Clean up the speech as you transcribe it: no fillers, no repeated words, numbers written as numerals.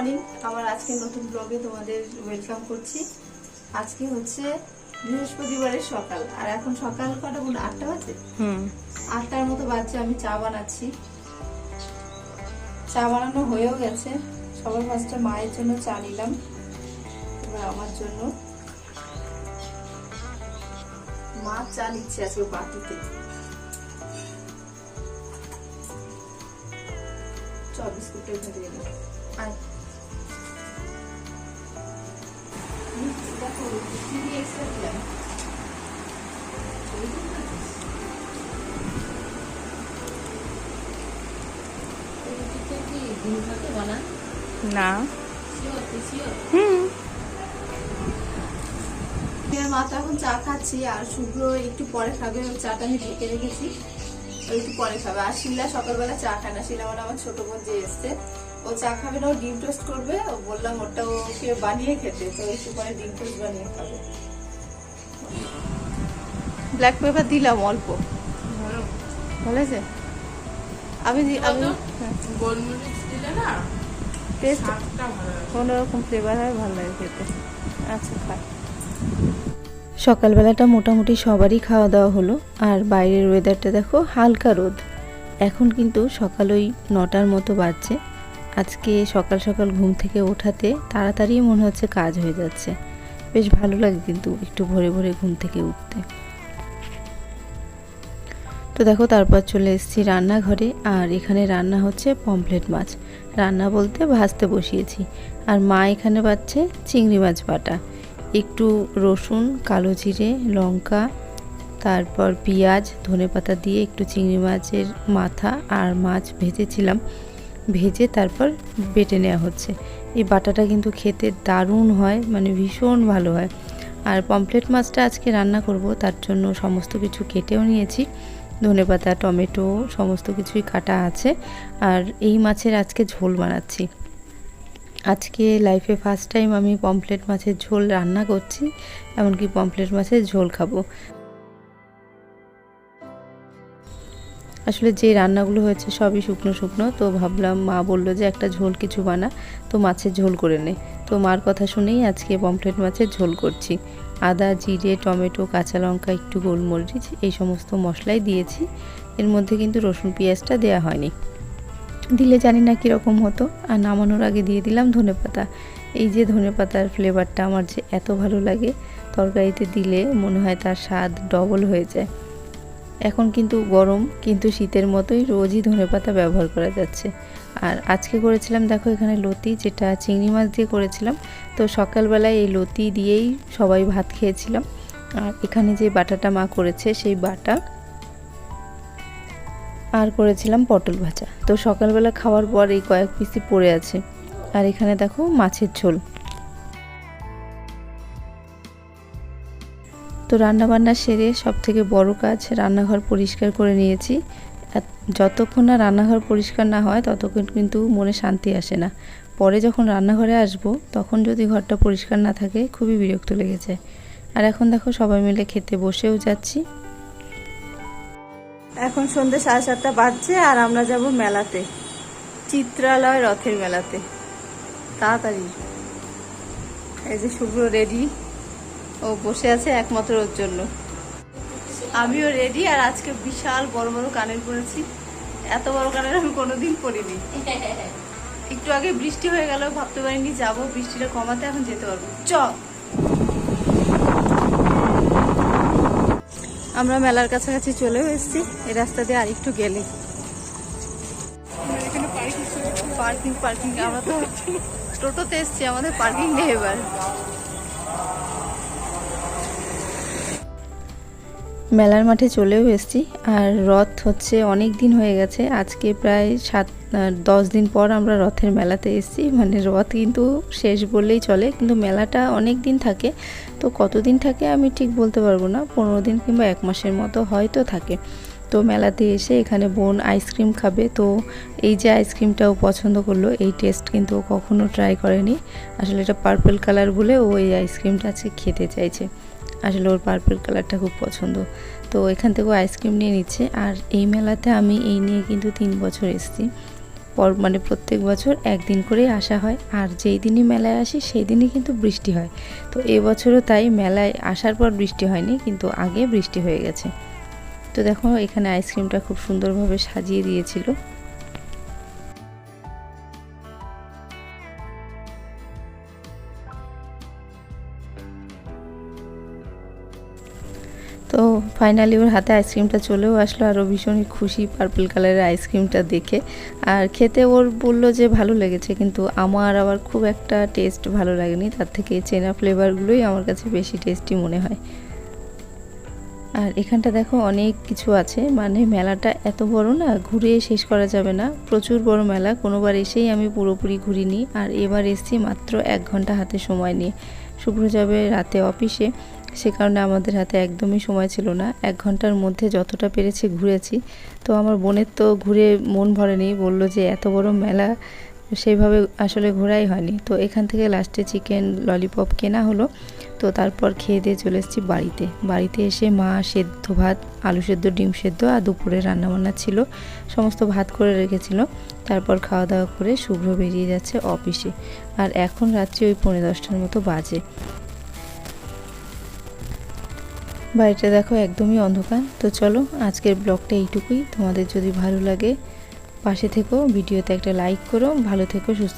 Morning. আমার আজকে নতুন ব্লগে তোমাদের ওয়েলকাম করছি। আজকে হচ্ছে বৃহস্পতিবারের সকাল, আর এখন সকাল কটা বলুন? 8টা বাজে। 8টার মতো বাজছে। আমি চা বানাচ্ছি। চা বানানো হয়েও গেছে। সবার ফার্স্টে মায়ের জন্য চা নিলাম, এবার আমার জন্য। মা চা নিচ্ছে আজকে বাটিতে। বিস্কুটের ভেতরে দিলাম। আর দেখো চিনি এক্সট্রা দিলাম। না মা তো এখন চা খাচ্ছি, আর শুভ্র একটু পরে খাবে। চাটা আমি ঢেকে রেখেছি, একটু পরে খাবে। আর শিলা সকালবেলা চা খায় না। শিলা মানে আমার ছোট বোন যে এসছে, ও চা খাবে না, ও ডিম টোস্ট করবে। ও বললাম ওটা ওকে বানিয়ে খেতে, তো একটু পরে ডিম টোস্ট বানিয়ে খাবে। ব্ল্যাক পেপার দিলাম অল্প, ভালো আছে। আমি গোলমরিচ দিলে না টেস্ট স্বাদটা ভালো লাগে, অন্যরকম ফ্লেভার হয়, ভালো লাগে খেতে। আচ্ছা খা। সকালবেলাটা মোটামুটি সবারই খাওয়া দাওয়া হলো। আর বাইরের ওয়েদারটা দেখো, হালকা রোদ। এখন কিন্তু সকাল ওই 9টার মতো বাজছে। আজকে সকাল সকাল ঘুম থেকে ওঠাতে তাড়াতাড়ি মনে হচ্ছে কাজ হয়ে যাচ্ছে। বেশ ভালো লাগে কিন্তু একটু ভোরে ভোরে ঘুম থেকে উঠতে। তো দেখো, তারপর চলে এসেছি রান্নাঘরে। আর এখানে রান্না হচ্ছে পমফ্রেট মাছ। রান্না বলতে ভাজতে বসিয়েছি। আর মা এখানে বাচ্ছে চিংড়ি মাছ বাটা। একটু রসুন, কালো জিরে, লঙ্কা, তারপর পেঁয়াজ, ধনেপাতা দিয়ে একটু চিংড়ি মাছের মাথা আর মাছ ভেজেছিলাম। ভেজে তারপর বেটে নেওয়া হচ্ছে। এই বাটাটা কিন্তু খেতে দারুণ হয়, মানে ভীষণ ভালো হয়। আর পমফ্রেট মাছটা আজকে রান্না করব, তার জন্য সমস্ত কিছু কেটেও নিয়েছি। ধনেপাতা, টমেটো সমস্ত কিছুই কাটা আছে। আর এই মাছের আজকে ঝোল বানাচ্ছি। আজকে লাইফে ফার্স্ট টাইম আমি পমফ্রেট মাছের ঝোল রান্না করছি, এমনকি পমফ্রেট মাছের ঝোল খাবো। আসলে যে রান্নাগুলো হয়েছে সবই শুকনো শুকনো, তো ভাবলাম, মা বললো যে একটা ঝোল কিছু বানা, তো মাছের ঝোল করে নে। তো মার কথা শুনেই আজকে পমফ্রেট মাছের ঝোল করছি। আদা, জিরে, টমেটো, কাঁচা লঙ্কা, একটু গোলমরিচ, এই সমস্ত মশলাই দিয়েছি। এর মধ্যে কিন্তু রসুন পেঁয়াজটা দেওয়া হয়নি, দিলে জানি না কীরকম হতো। আর নামানোর আগে দিয়ে দিলাম ধনেপাতা। এই যে ধনেপাতার ফ্লেভারটা আমার যে এত ভালো লাগে, তরকারিতে দিলে মনে হয় তার স্বাদ ডবল হয়ে যায়। এখন কিন্তু গরম, কিন্তু শীতের মতোই রোজই ধনেপাতা ব্যবহার করা যাচ্ছে। আর আজকে করেছিলাম দেখো এখানে লতি, যেটা চিংড়ি মাছ দিয়ে করেছিলাম। তো সকালবেলায় এই লতি দিয়েই সবাই ভাত খেয়েছিলাম। আর এখানে যে বাটাটা মা করেছে সেই বাটা, আর করেছিলাম পটল ভাজা। তো সকালবেলা খাওয়ার পর এই কয়েক পিসই পড়ে আছে। আর এখানে দেখো মাছের ঝোল। তো রান্নাবান্না সেরে সব থেকে বড় কাজ রান্নাঘর পরিষ্কার করে নিয়েছি। যতক্ষণ না রান্নাঘর পরিষ্কার না হয় ততক্ষণ কিন্তু মনে শান্তি আসে না। পরে যখন রান্নাঘরে আসব তখন যদি ঘরটা পরিষ্কার না থাকে খুবই বিরক্ত লেগে যায়। আর এখন দেখো সবাই মিলে খেতে বসেও যাচ্ছি। এখন সন্ধ্যে 7:30 বাজছে, আর আমরা যাব মেলাতে, চিত্রালয় রথের মেলাতে। তাড়াতাড়ি। এই যে শুভ্র রেডি, ও বসে আছে একমাত্র ওর জন্য। আমিও রেডি। আর আজকে বিশাল বড় বড় কানের পরেছি। এত বড় কানের আমি কোনোদিন পরিনি। একটু আগে বৃষ্টি হয়ে গেল, ভাবতে পারিনি যাবো, বৃষ্টিটা কমাতে এখন যেতে পারবো। চ আমরা মেলার কাছাকাছি চলেও এসেছি। এই রাস্তা দিয়ে আর একটু গেলে পার্কিং। আমরা তো টোটোতে এসেছি, আমাদের পার্কিং নেই এবার। মেলার মাঠে চলেও এসেছি। আর রথ হচ্ছে অনেক দিন হয়ে গেছে, আজকে প্রায় 7-10 দিন পর আমরা রথের মেলাতে এসেছি। মানে রথ কিন্তু শেষ বললেই চলে, কিন্তু মেলাটা অনেক দিন থাকে। তো কতদিন থাকে আমি ঠিক বলতে পারবো না, 15 দিন কিংবা 1 মাসের মতো হয়তো থাকে। তো মেলাতে এসে এখানে বোন আইসক্রিম খাবে, তো এই যে আইসক্রিমটাও পছন্দ করলো। এই টেস্ট কিন্তু ও কখনো ট্রাই করেনি। আসলে এটা পার্পল কালার বলে ও এই আইসক্রিমটা আজকে খেতে চাইছে। আসলে ওর পার্পল কালারটা খুব পছন্দ। তো এখান থেকেও আইসক্রিম নিয়ে নিচ্ছে। আর এই মেলাতে আমি এই নিয়ে কিন্তু 3 বছর এসেছি। মানে প্রত্যেক বছর একদিন করে আসা হয়, আর যেই দিনই মেলায় আসি সেই দিনই কিন্তু বৃষ্টি হয়। তো এবছরও তাই, মেলায় আসার পর বৃষ্টি হয়নি, কিন্তু আগে বৃষ্টি হয়ে গেছে। তো দেখো এখানে আইসক্রিমটা খুব সুন্দরভাবে সাজিয়ে দিয়েছিল। তো ফাইনালি ওর হাতে আইসক্রিমটা চলেও আসলো, আর ও ভীষণই খুশি পার্পল কালারের আইসক্রিমটা দেখে। আর খেতে ওর বলল যে ভালো লেগেছে, কিন্তু আমার আবার খুব একটা টেস্ট ভালো লাগেনি, তার থেকে চেনা ফ্লেভারগুলোই আমার কাছে বেশি টেস্টি মনে হয়। আর এখানটা দেখো অনেক কিছু আছে, মানে মেলাটা এত বড় না, ঘুরে শেষ করা যাবে না, প্রচুর বড় মেলা। কোনোবার এসেই আমি পুরোপুরি ঘুরিনি, আর এবার এসেছি মাত্র 1 ঘন্টা হাতে সময় নিয়ে। শুভ্র যাবে রাতে অফিসে, সে কারণে আমাদের হাতে একদমই সময় ছিল না। 1 ঘন্টার মধ্যে যতটা পেরেছি ঘুরেছি। তো আমার বোনের তো ঘুরে মন ভরেনি, বলল যে এত বড় মেলা সেইভাবে আসলে ঘোরাই হয়নি। তো এখান থেকে লাস্টে চিকেন ললিপপ কেনা হলো। তো তারপর খেয়ে দিয়ে চলে এসেছি বাড়িতে এসে মা সেদ্ধ ভাত, আলু সেদ্ধ, ডিম সেদ্ধ আর দুপুরে রান্নাবান্না ছিল, সমস্ত ভাত করে রেখেছিল। তারপর খাওয়া দাওয়া করে শুভ্র বেরিয়ে যাচ্ছে অফিসে। আর এখন রাত্রি ওই 10:45 মতো বাজে। বাড়িটা দেখো একদমই অন্ধকার। তো চলো আজকের ব্লগটা এইটুকুই। তোমাদের যদি ভালো লাগে পাশে থেকো, ভিডিওতে একটা লাইক করো, ভালো থেকো, সুস্থ